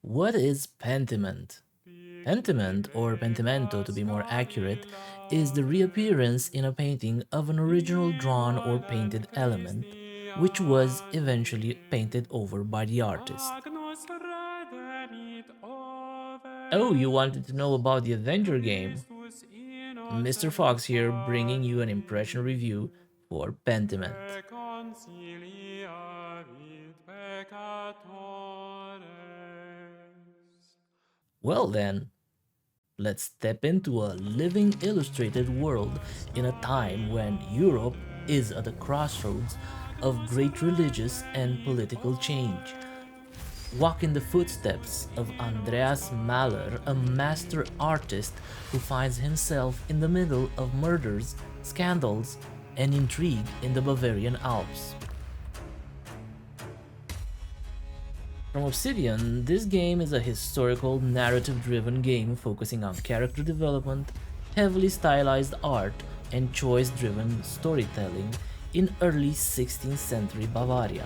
What is Pentiment? Pentiment, or Pentimento to be more accurate, is the reappearance in a painting of an original drawn or painted element, which was eventually painted over by the artist. Oh, you wanted to know about the Avenger game? Mr. Fox here bringing you an impression review for Pentiment. Well then, let's step into a living illustrated world in a time when Europe is at the crossroads of great religious and political change. Walk in the footsteps of Andreas Mahler, a master artist who finds himself in the middle of murders, scandals, and intrigue in the Bavarian Alps. From Obsidian, this game is a historical, narrative-driven game focusing on character development, heavily stylized art, and choice-driven storytelling in early 16th century Bavaria.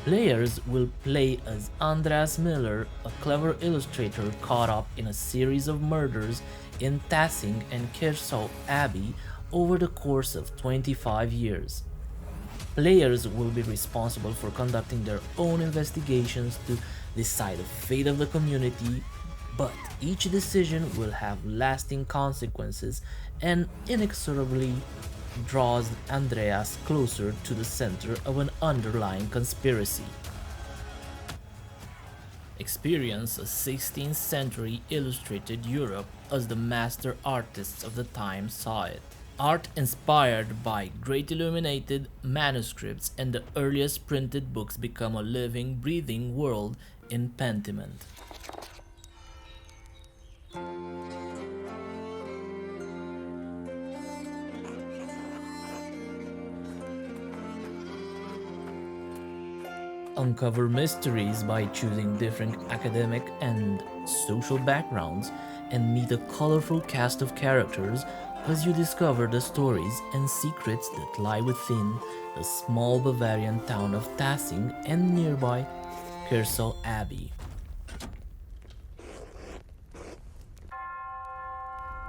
Players will play as Andreas Miller, a clever illustrator caught up in a series of murders in Tassing and Kersau Abbey over the course of 25 years. Players will be responsible for conducting their own investigations to decide the fate of the community, but each decision will have lasting consequences and inexorably draws Andreas closer to the center of an underlying conspiracy. Experience a 16th century illustrated Europe as the master artists of the time saw it. Art inspired by great illuminated manuscripts and the earliest printed books become a living, breathing world in Pentiment. Uncover mysteries by choosing different academic and social backgrounds and meet a colorful cast of characters as you discover the stories and secrets that lie within the small Bavarian town of Tassing and nearby Kersau Abbey.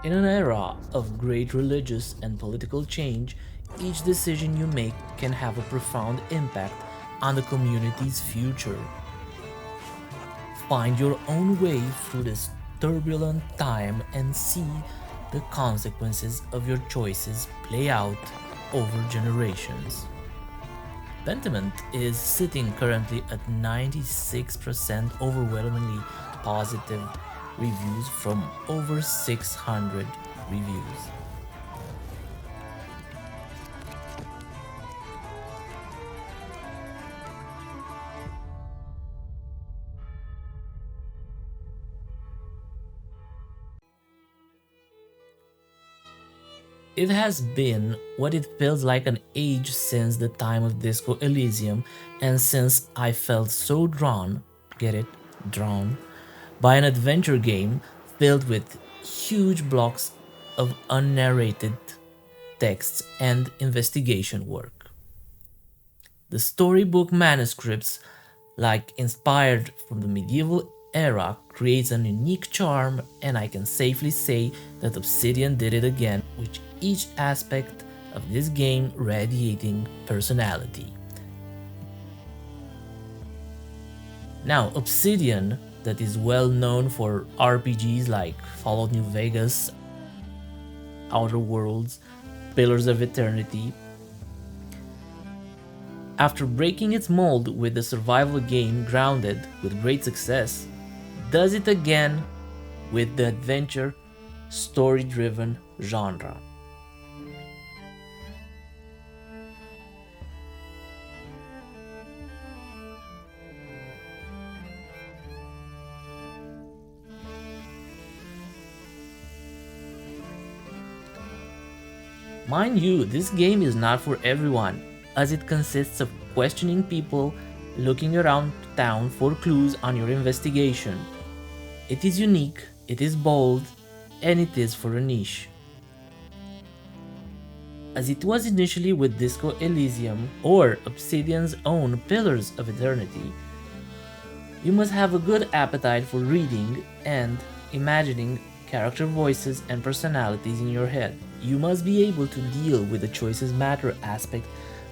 In an era of great religious and political change, each decision you make can have a profound impact on the community's future. Find your own way through this turbulent time and see the consequences of your choices play out over generations. Pentiment is sitting currently at 96% overwhelmingly positive reviews from over 600 reviews. It has been what it feels like an age since the time of Disco Elysium, and since I felt so drawn, get it, drawn, by an adventure game filled with huge blocks of unnarrated texts and investigation work. The storybook manuscripts, like inspired from the medieval era, creates an unique charm, and I can safely say that Obsidian did it again, with each aspect of this game radiating personality. Now, Obsidian, that is well known for RPGs like Fallout New Vegas, Outer Worlds, Pillars of Eternity, after breaking its mold with the survival game Grounded with great success, does it again with the adventure, story-driven genre. Mind you, this game is not for everyone, as it consists of questioning people, looking around town for clues on your investigation. It is unique, it is bold, and it is for a niche. As it was initially with Disco Elysium or Obsidian's own Pillars of Eternity, You must have a good appetite for reading and imagining character voices and personalities in your head. You must be able to deal with the choices matter aspect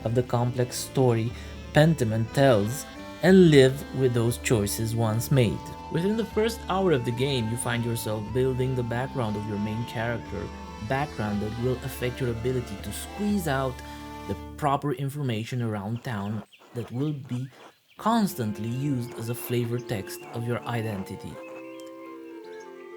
of the complex story Pentiment tells and live with those choices once made. Within the first hour of the game, you find yourself building the background of your main character, background that will affect your ability to squeeze out the proper information around town that will be constantly used as a flavor text of your identity.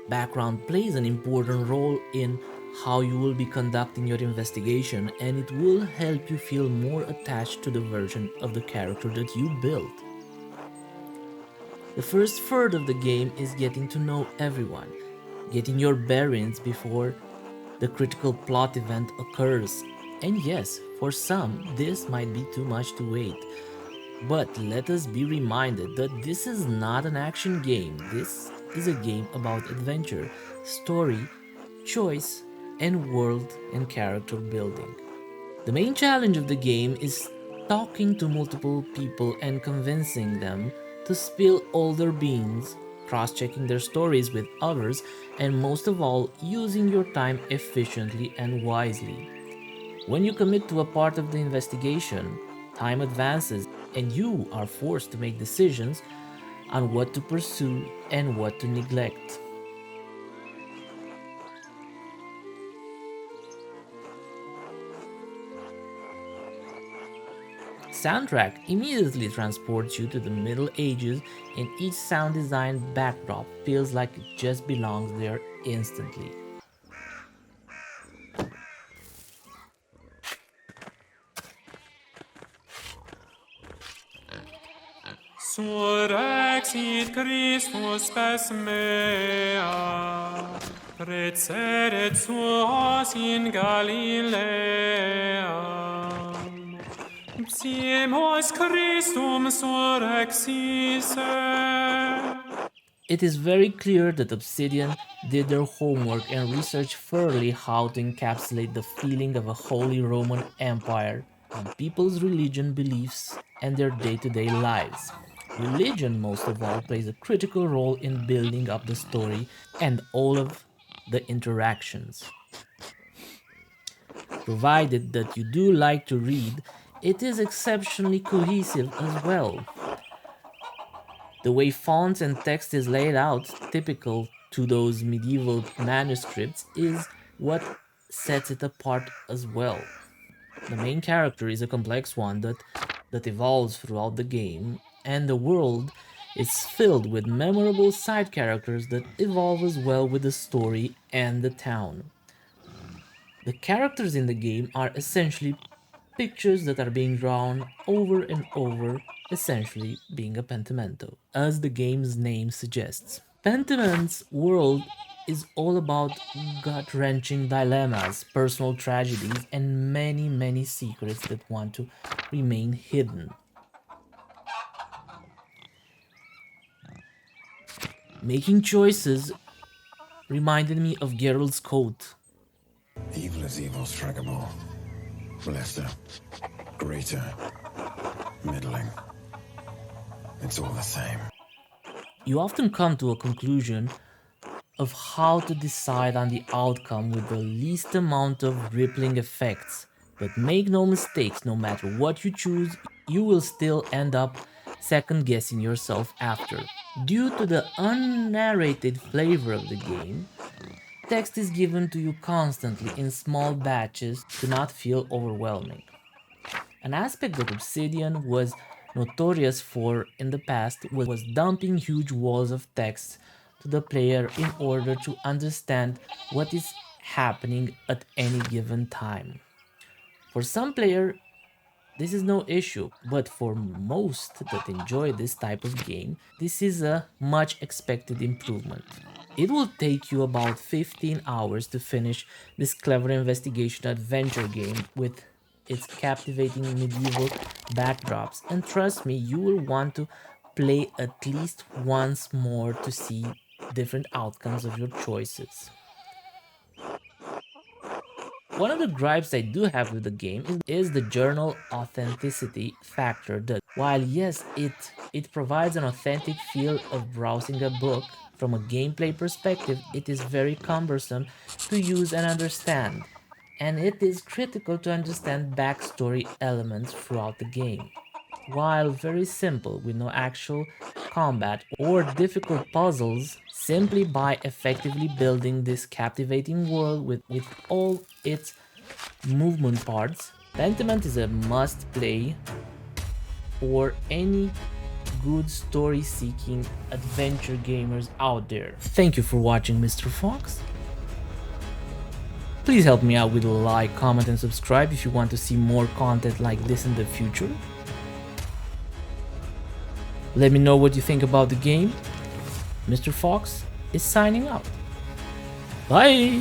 Background plays an important role in how you will be conducting your investigation, and it will help you feel more attached to the version of the character that you built. The first third of the game is getting to know everyone, getting your bearings before the critical plot event occurs. And yes, for some, this might be too much to wait. But let us be reminded that this is not an action game. This is a game about adventure, story, choice, and world and character building. The main challenge of the game is talking to multiple people and convincing them to spill all their beans, cross-checking their stories with others, and most of all, using your time efficiently and wisely. When you commit to a part of the investigation, time advances and you are forced to make decisions on what to pursue and what to neglect. Soundtrack immediately transports you to the Middle Ages, and each sound design backdrop feels like it just belongs there instantly. Surrexit Christus spes mea, precedit suos in Galilea. Psiemos Christum surrexisse. It is very clear that Obsidian did their homework and researched thoroughly how to encapsulate the feeling of a Holy Roman Empire on people's religion beliefs and their day-to-day lives. Religion, most of all, plays a critical role in building up the story and all of the interactions. Provided that you do like to read, it is exceptionally cohesive as well. The way fonts and text is laid out, typical to those medieval manuscripts, is what sets it apart as well. The main character is a complex one that evolves throughout the game, and the world is filled with memorable side characters that evolve as well with the story and the town. The characters in the game are essentially pictures that are being drawn over and over, essentially being a pentimento, as the game's name suggests. Pentiment's world is all about gut-wrenching dilemmas, personal tragedies, and many, many secrets that want to remain hidden. Making choices reminded me of Geralt's quote. Evil is evil, Stragable. Lesser, greater, middling. It's all the same. You often come to a conclusion of how to decide on the outcome with the least amount of rippling effects. But make no mistakes, no matter what you choose, you will still end up second guessing yourself after. Due to the unnarrated flavor of the game, text is given to you constantly in small batches to not feel overwhelming. An aspect that Obsidian was notorious for in the past was dumping huge walls of text to the player in order to understand what is happening at any given time. For some player, this is no issue, but for most that enjoy this type of game, this is a much expected improvement. It will take you about 15 hours to finish this clever investigation adventure game with its captivating medieval backdrops, and trust me, you will want to play at least once more to see different outcomes of your choices. One of the gripes I do have with the game is the journal authenticity factor that, while yes, it it provides an authentic feel of browsing a book. From a gameplay perspective, it is very cumbersome to use and understand, and it is critical to understand backstory elements throughout the game. While very simple with no actual combat or difficult puzzles, simply by effectively building this captivating world with all its movement parts, Pentiment is a must-play for any good story-seeking adventure gamers out there. Thank you for watching, Mr. Fox. Please help me out with a like, comment, and subscribe if you want to see more content like this in the future. Let me know what you think about the game. Mr. Fox is signing out. Bye!